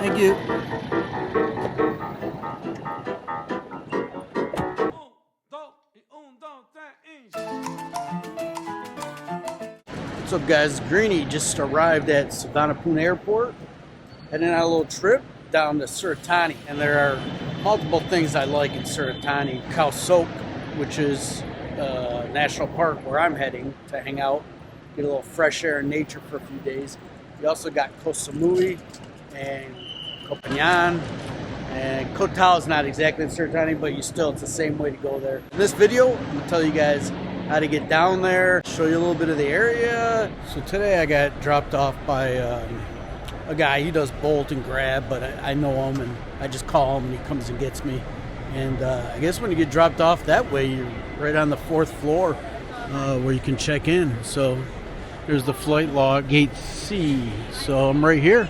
Thank you. What's up, guys? Greeny just arrived at Suvarnabhumi Airport, heading on a little trip down to Surat Thani. And there are multiple things I like in Surat Thani. Khao Sok, which is a national park where I'm heading to hang out, get a little fresh air and nature for a few days. You also got Koh Samui and Phangan. And Koh Tao is not exactly in Surat Thani, but it's the same way to go there. In this video, I'm gonna tell you guys how to get down there, show you a little bit of the area. So today I got dropped off by a guy. He does bolt and grab, but I know him and I just call him and he comes and gets me. And I guess when you get dropped off that way, you're right on the 4th floor where you can check in. So there's the flight log, gate C. So I'm right here.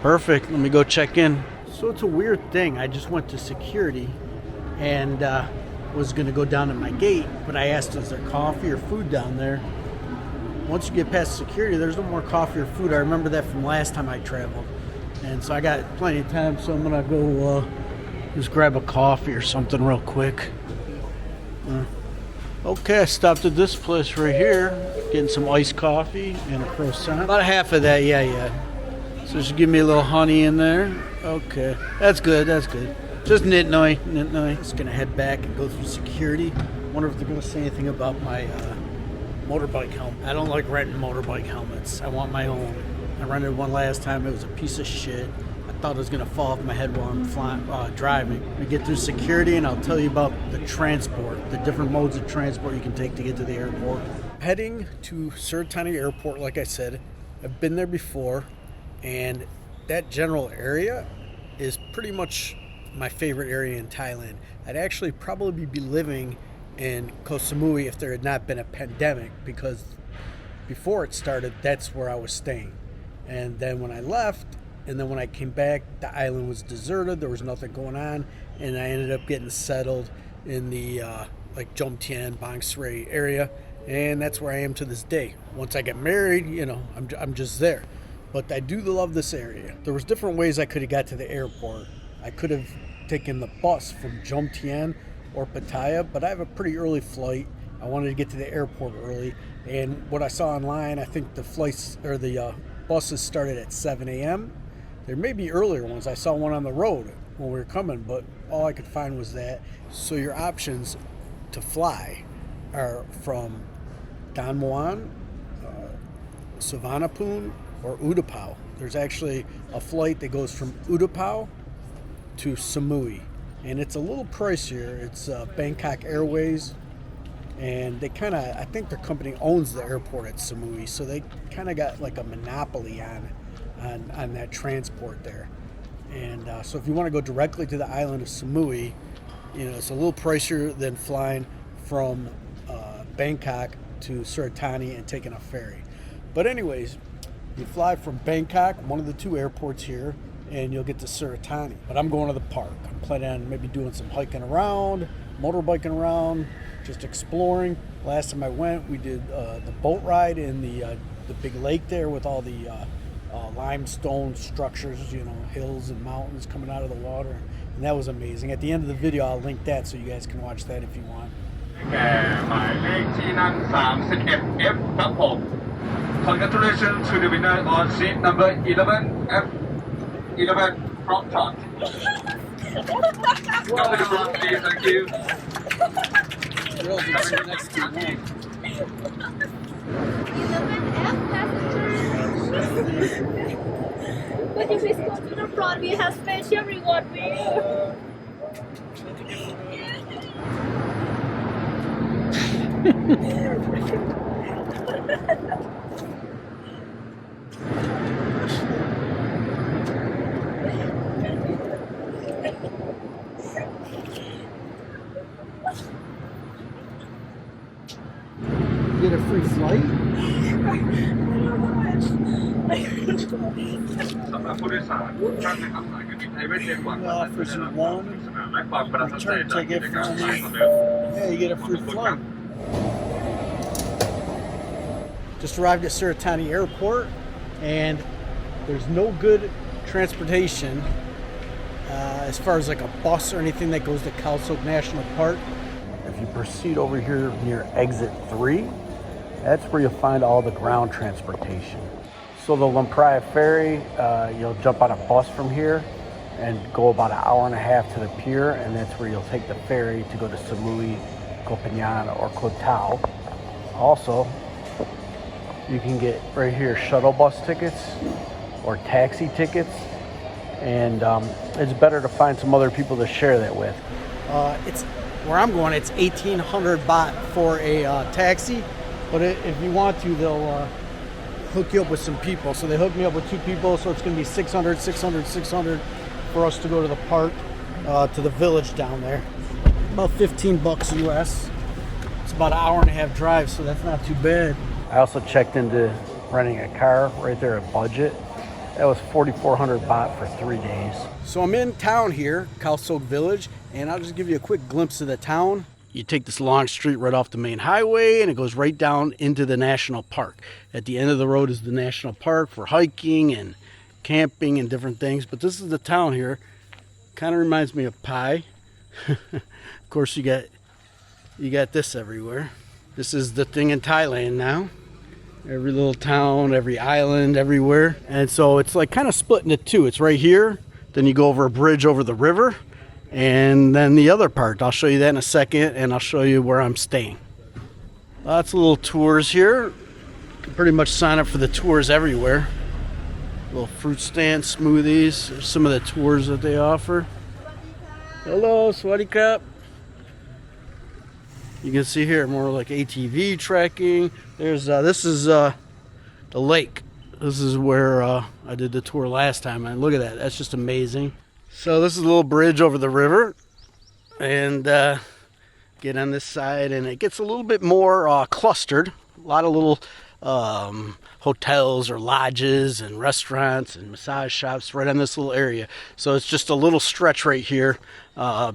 Perfect. Let me go check in. So it's a weird thing. I just went to security and was going to go down to my gate, but I asked, is there coffee or food down there? Once you get past security, there's no more coffee or food. I remember that from last time I traveled. And so I got plenty of time, so I'm going to go just grab a coffee or something real quick. Okay, I stopped at this place right here, getting some iced coffee and a croissant. About half of that, yeah. So just give me a little honey in there. Okay, that's good. Just nit-noi. Just gonna head back and go through security. Wonder if they're gonna say anything about my motorbike helmet. I don't like renting motorbike helmets. I want my own. I rented one last time. It was a piece of shit. I thought it was gonna fall off my head while I'm driving. We get through security and I'll tell you about the transport, the different modes of transport you can take to get to the airport. Heading to Surat Thani Airport, like I said, I've been there before, and that general area is pretty much my favorite area in Thailand. I'd actually probably be living in Koh Samui if there had not been a pandemic, because before it started, that's where I was staying. And then when I left, and then when I came back, the island was deserted. There was nothing going on, and I ended up getting settled in the like Jomtien, Bang Sray area, and that's where I am to this day. Once I get married, I'm just there. But I do love this area. There was different ways I could have got to the airport. I could have taken the bus from Jomtien or Pattaya, but I have a pretty early flight. I wanted to get to the airport early, and what I saw online, I think the flights or the buses started at 7 a.m. There may be earlier ones. I saw one on the road when we were coming, but all I could find was that. So your options to fly are from Don Muan, Suvarnabhumi, or Utapao. There's actually a flight that goes from Utapao to Samui, and it's a little pricier. It's Bangkok Airways, and they I think their company owns the airport at Samui, so they kind of got like a monopoly on that transport there. And so if you want to go directly to the island of Samui, it's a little pricier than flying from Bangkok to Surat Thani and taking a ferry. But anyways, you fly from Bangkok, one of the 2 airports here, and you'll get to Surat Thani. But I'm going to the park. I'm planning on maybe doing some hiking around, motorbiking around, just exploring. Last time I went, we did the boat ride in the big lake there with all the limestone structures, hills and mountains coming out of the water. And that was amazing. At the end of the video, I'll link that so you guys can watch that if you want. Congratulations to the winner on seat number 11 F11 from top. Come to the front, please. Thank you. Next to 1. 11F passengers. But if we go to the front, we have special reward for you. Get a free flight? สำหรับผู้โดยสารทุกท่านนะครับสายการบินไทยเวทเจ็ตหวังว่าท่านจะได้รับความสนุกสนานและความประทับใจจากกิจกรรมสายของเดิม Yeah, you get a free flight. Just arrived at Surat Thani Airport, and there's no good transportation as far as like a bus or anything that goes to Khao Sok National Park. If you proceed over here near exit 3, that's where you'll find all the ground transportation. So the Lampraya ferry, you'll jump on a bus from here and go about an hour and a half to the pier, and that's where you'll take the ferry to go to Samui, Koh Phangan, or Koh Tao. Also, you can get right here shuttle bus tickets or taxi tickets, and it's better to find some other people to share that with. It's where I'm going, it's 1,800 baht for a taxi, but if you want to, they'll hook you up with some people. So they hooked me up with 2 people, so it's going to be 600 for us to go to the park, to the village down there. About 15 bucks US. It's about an hour and a half drive, so that's not too bad. I also checked into renting a car right there at Budget. That was 4,400 baht for 3 days. So I'm in town here, Khao Sok Village, and I'll just give you a quick glimpse of the town. You take this long street right off the main highway, and it goes right down into the national park. At the end of the road is the national park for hiking and camping and different things. But this is the town here. Kind of reminds me of Pai. Of course, you got this everywhere. This is the thing in Thailand now. Every little town, every island, everywhere. And so it's like kind of split into 2. It's right here. Then you go over a bridge over the river. And then the other part, I'll show you that in a second, and I'll show you where I'm staying. Lots of little tours here. You can pretty much sign up for the tours everywhere. Little fruit stand, smoothies, there's some of the tours that they offer. Hello, Swadee Krap. You can see here more like ATV trekking. There's this is the lake. This is where I did the tour last time, and look at that. That's just amazing. So this is a little bridge over the river, and get on this side, and it gets a little bit more clustered. A lot of little hotels or lodges and restaurants and massage shops right on this little area. So it's just a little stretch right here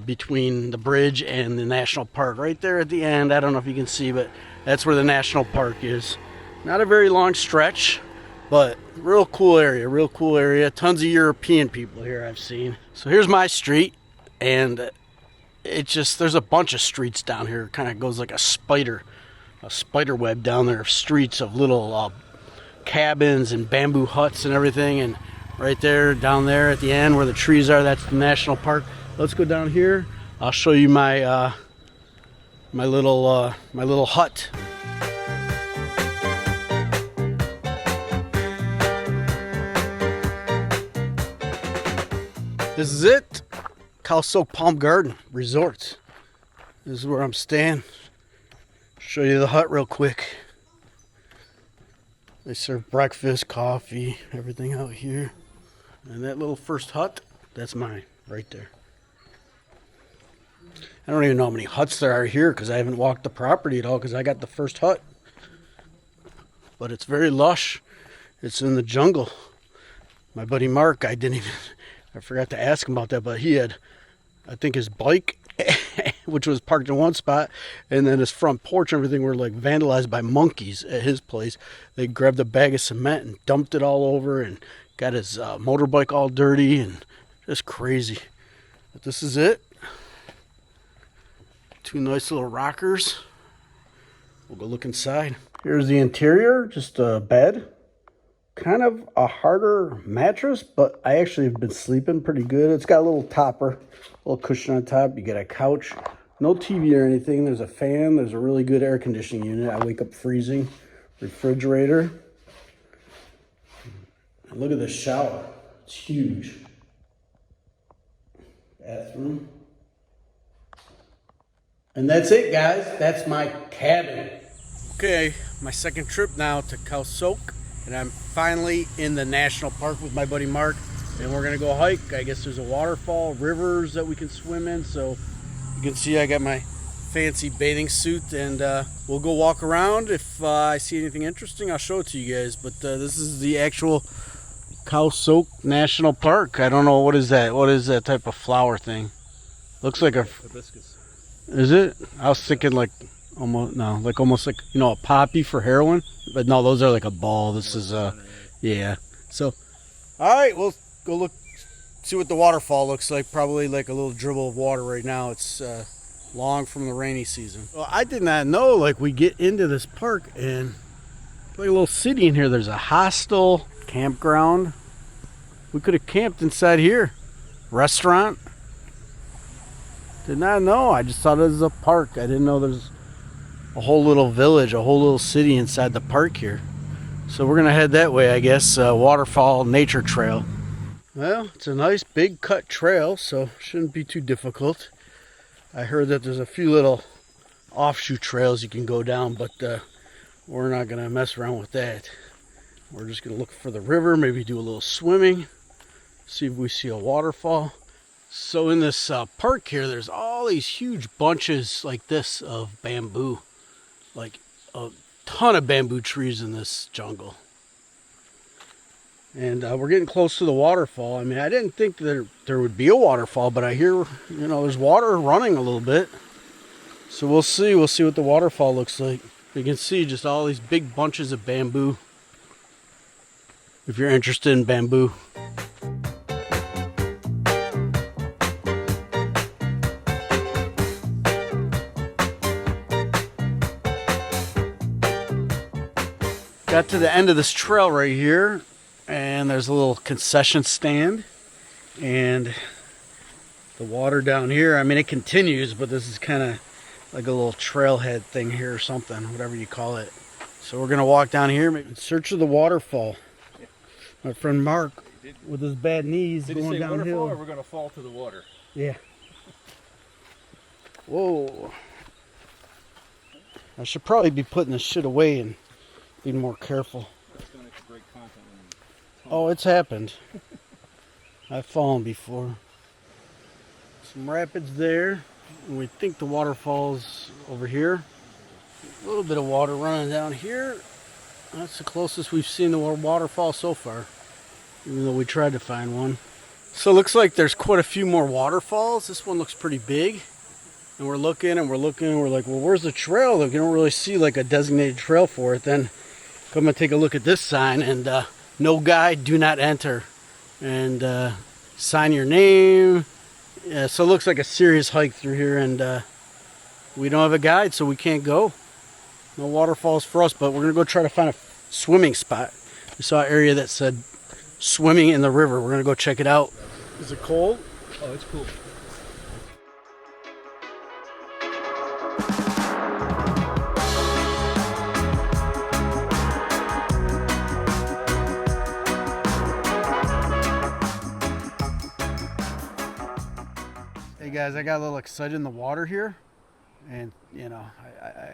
between the bridge and the national park. Right there at the end, I don't know if you can see, but that's where the national park is. Not a very long stretch, but real cool area. Tons of European people here I've seen. So here's my street, and there's a bunch of streets down here. It kind of goes like a spider web down there of streets of little cabins and bamboo huts and everything. And right there, down there at the end where the trees are, that's the national park. Let's go down here. I'll show you my my little hut. This is it, Khao Sok Palm Garden Resort. This is where I'm staying. Show you the hut real quick. They serve breakfast, coffee, everything out here. And that little first hut, that's mine right there. I don't even know how many huts there are here because I haven't walked the property at all because I got the first hut. But it's very lush. It's in the jungle. My buddy Mark, I forgot to ask him about that, but he had, I think, his bike, which was parked in one spot, and then his front porch and everything were like vandalized by monkeys at his place. They grabbed a bag of cement and dumped it all over and got his motorbike all dirty and just crazy. But this is it. 2 nice little rockers. We'll go look inside. Here's the interior, just a bed. Kind of a harder mattress, but I actually have been sleeping pretty good. It's got a little topper, a little cushion on top. You get a couch, no TV or anything. There's a fan. There's a really good air conditioning unit. I wake up freezing. Refrigerator. And look at this shower. It's huge. Bathroom. And that's it, guys. That's my cabin. Okay, my second trip now to Khao Sok. And I'm finally in the national park with my buddy Mark, and we're gonna go hike. I guess there's a waterfall, rivers that we can swim in. So you can see I got my fancy bathing suit, and we'll go walk around. If I see anything interesting, I'll show it to you guys. But this is the actual Khao Sok National Park. I don't know, what is that? What is that type of flower thing? Looks like a hibiscus. Is it? I was thinking like almost like, you know, a poppy for heroin, but no, those are like a ball. This is yeah. So all right, we'll go look, see what the waterfall looks like. Probably like a little dribble of water right now. It's long from the rainy season. Well, I did not know, like, we get into this park and like a little city in here. There's a hostel, campground. We could have camped inside here. Restaurant. Did not know. I just thought it was a park. I didn't know there's a whole little village, a whole little city inside the park here. So we're gonna head that way, I guess. Waterfall nature trail. Well, it's a nice big cut trail, so shouldn't be too difficult. I heard that there's a few little offshoot trails you can go down, but we're not gonna mess around with that. We're just gonna look for the river, maybe do a little swimming, see if we see a waterfall. So in this park here, there's all these huge bunches like this of bamboo, like a ton of bamboo trees in this jungle. And we're getting close to the waterfall. I mean, I didn't think there would be a waterfall, but I hear, you know, there's water running a little bit. So we'll see what the waterfall looks like. You can see just all these big bunches of bamboo, if you're interested in bamboo. Got to the end of this trail right here, and there's a little concession stand, and the water down here, I mean, it continues, but this is kind of like a little trailhead thing here or something, whatever you call it. So we're gonna walk down here in search of the waterfall. My friend Mark, with his bad knees, going downhill. Or we're gonna fall to the water? Yeah. Whoa. I should probably be putting this shit away and being more careful. That's gonna make great content. Oh, it's happened. I've fallen before. Some rapids there. And we think the waterfall's over here. A little bit of water running down here. That's the closest we've seen to a waterfall so far, even though we tried to find one. So it looks like there's quite a few more waterfalls. This one looks pretty big. And we're looking and we're looking and we're like, well, where's the trail? Like, you don't really see like a designated trail for it. Then come and take a look at this sign, and no guide, do not enter. And sign your name. Yeah, so it looks like a serious hike through here, and we don't have a guide, so we can't go. No waterfalls for us, but we're gonna go try to find a swimming spot. We saw an area that said swimming in the river. We're gonna go check it out. Is it cold? Oh, it's cool. Hey guys, I got a little excited in the water here, and you know,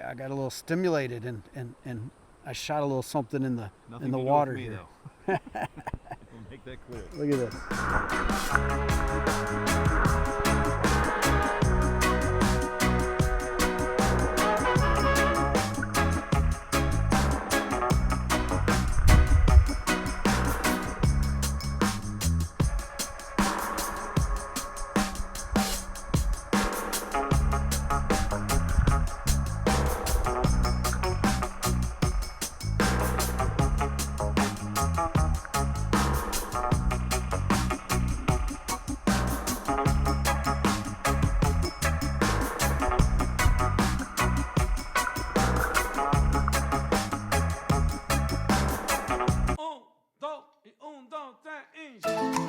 I got a little stimulated, and I shot a little something in the water me, here. We'll make that clear. Look at this. Un, dos, y un, dos, tres, y...